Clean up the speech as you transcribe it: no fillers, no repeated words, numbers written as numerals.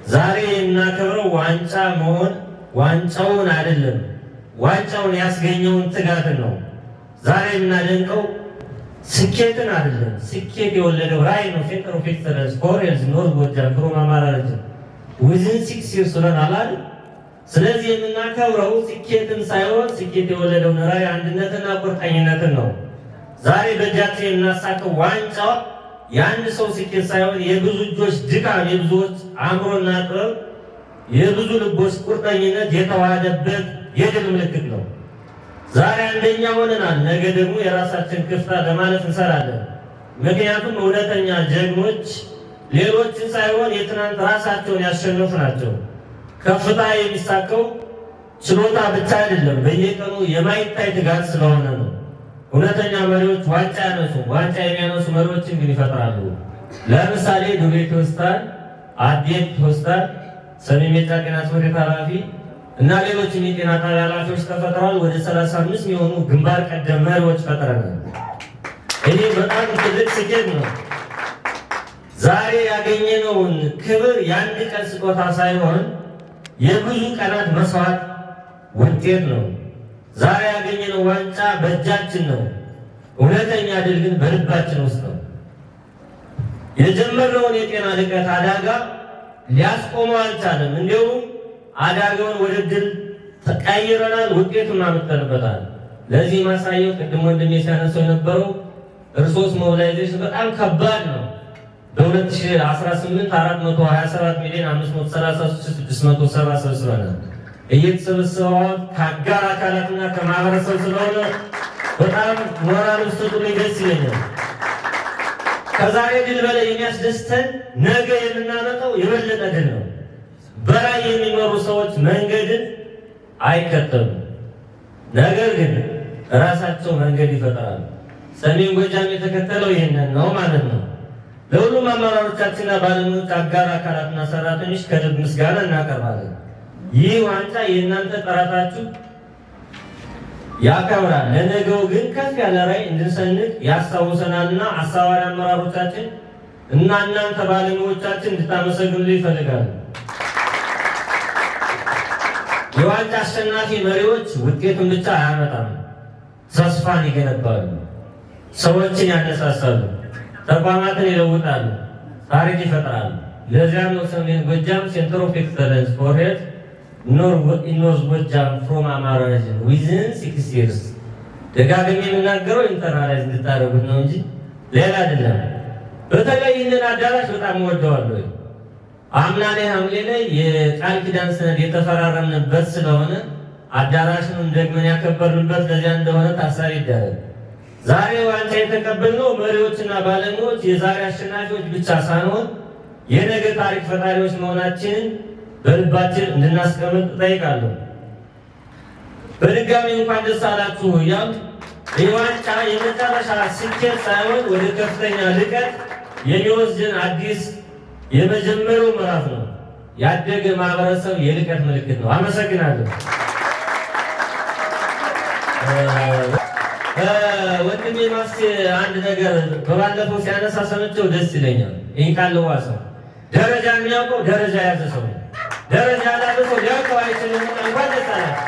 ዛሬ የምናከብረው ዋንጫ መሆን ዋንጫውን አይደለም፣ ዋንጫውን ያስገኘውን ትጋትን ነው። ዛሬ የምናደንቀው ስኬትን አይደለም፣ ስኬት የወለደው ራዕይ ነው። ሴንተር ኦፍ ኤክሰለንስ ፎር ሄልዝ ኖርዝ ጎጃም ፍሮም አማራ ሪጅን ዊዝን 6 ይርስ ብለናል አይደል? ስለዚህ የምናከብረው ስኬትን ሳይሆን ስኬት የወለደውን ራዕይ አንድነትና ቁርጠኝነትን ነው። ዛሬ በእጃችን የምናሳካው ዋንጫ የአንድ ሰው ስኬት ሳይሆን የብዙ እጆች ድካም፣ የብዙዎች አእምሮና ጥበብ፣ የብዙ ልቦች ቁርጠኝነት የተዋሃደበት የድል ምልክት ነው። ዛሬ አንደኛ ሆነናል፣ ነገ ደግሞ የራሳችን ክፍታ ለማለት እንሰራለን። ምክንያቱም እውነተኛ ጀግኖች ሌሎችን ሳይሆን የትናንት ራሳቸውን ያሸነፉ ናቸው። ከፍታ የሚሳካው ችሎታ ብቻ አይደለም፣ በየቀኑ የማይታይ ትጋት ስለሆነ ነው። እውነተኛ መሪዎች ዋንጫ ያነሱ፣ ዋንጫ የሚያነሱ መሪዎችን ግን ይፈጥራሉ። ለምሳሌ ዱቤት ሆስፒታል፣ አዴት ሆስፒታል፣ ሰሜን ሜጫ ጤና ጽሕፈት ቤት ኃላፊ እና ሌሎችም የጤና ጣቢያ ኃላፊዎች ተፈጥረዋል። ወደ 35 የሚሆኑ ግንባር ቀደም መሪዎች ፈጥረናል። ይሄ በጣም ትልቅ ስኬት ነው። ዛሬ ያገኘነውን ክብር የአንድ ቀን ስጦታ ሳይሆን የብዙ ቀናት መስዋዕት ውጤት ነው። ዛሬ ያገኘነው ዋንጫ በእጃችን ነው። እውነተኛ ድል ግን በልባችን ውስጥ ነው። የጀመርነውን የጤና ልቀት አደጋ ሊያስቆመው አልቻለም። እንዲሁም አደጋውን ወደ ድል ተቀይረናል፣ ውጤቱን አምጥተንበታል። ለዚህ ማሳየው ቅድም ወንድሜ ሲያነሳው የነበረው ሪሶርስ ሞቢላይዜሽን በጣም ከባድ ነው። በ2018 427 ሚሊዮን 533,670 ሰብስበናል። እየተሰበሰበው ከአጋር አካላትና ከማህበረሰብ ስለሆነ በጣም ሞራል ውስጥ ደስ ይለኛል። ከዛሬ ድል በላይ የሚያስደስተን ነገ የምናመጣው የበለጠ ድል ነው። በላይ የሚመሩ ሰዎች መንገድን አይከተሉም፣ ነገር ግን ራሳቸው መንገድ ይፈጥራሉ። ሰሜን ጎጃም የተከተለው ይህንን ነው ማለት ነው። ለሁሉም አመራሮቻችንና ባለሙያዎች፣ አጋር አካላትና ሰራተኞች ከልብ ምስጋና እናቀርባለን። ይህ ዋንጫ የእናንተ ጥረታችሁ ያከብራል፣ ለነገው ግን ከፍ ያለ ራዕይ እንድንሰንቅ ያስታውሰናልና አስተባባሪ አመራሮቻችን እና እናንተ ባለሙያዎቻችን እንድታመሰግኑ ይፈልጋሉ። የዋንጫ አሸናፊ መሪዎች ውጤቱን ብቻ አያመጣም፣ ተስፋን ይገነባሉ፣ ሰዎችን ያነሳሳሉ፣ ተቋማትን ይለውጣሉ፣ ታሪክ ይፈጥራሉ። ለዚያም ነው ሰሜን ጎጃም ሴንተር ኦፍ ኤክሰለንስ ፎር ሄልዝ ኖርዝ ጎጃም ፍሮም አማራ ሪጅን ዊዝን 6 ይርስ ደጋግሜ የምናገረው ኢንተርናላይዝ እንድታደርጉት ነው እንጂ ሌላ አይደለም። በተለይ ይህንን አዳራሽ በጣም እወደዋለሁ። አምና ላይ ሐምሌ ላይ የቃል ኪዳን ሰነድ የተፈራረምንበት ስለሆነ አዳራሹን ደግመን ያከበርንበት ለዚያ እንደሆነ ታሳቢ ይደረግ። ዛሬ ዋንጫ የተቀበልነው መሪዎችና ባለሙያዎች የዛሬ አሸናፊዎች ብቻ ሳንሆን የነገ ታሪክ ፈጣሪዎች መሆናችንን በልባችን እንድናስቀምጥ እጠይቃለሁ። በድጋሚ እንኳን ደስ አላችሁ እያሉ ይህ ዋንጫ የመጨረሻ ስኬት ሳይሆን ወደ ከፍተኛ ልቀት የሚወስድን አዲስ የመጀመሪያው ምዕራፍ ነው። ያደገ ማህበረሰብ የልቀት ምልክት ነው። አመሰግናለሁ። ወንድሜ ማስቴ አንድ ነገር በባለፈው ሲያነሳ ሰምቼው ደስ ይለኛል። ይህ ቃልዋ ሰው ደረጃ የሚያውቀው ደረጃ ያዘ ሰው ደረጃ ያላዘ ሰው ሊያውቀው አይችልም። እንኳን ደስ አላችሁ።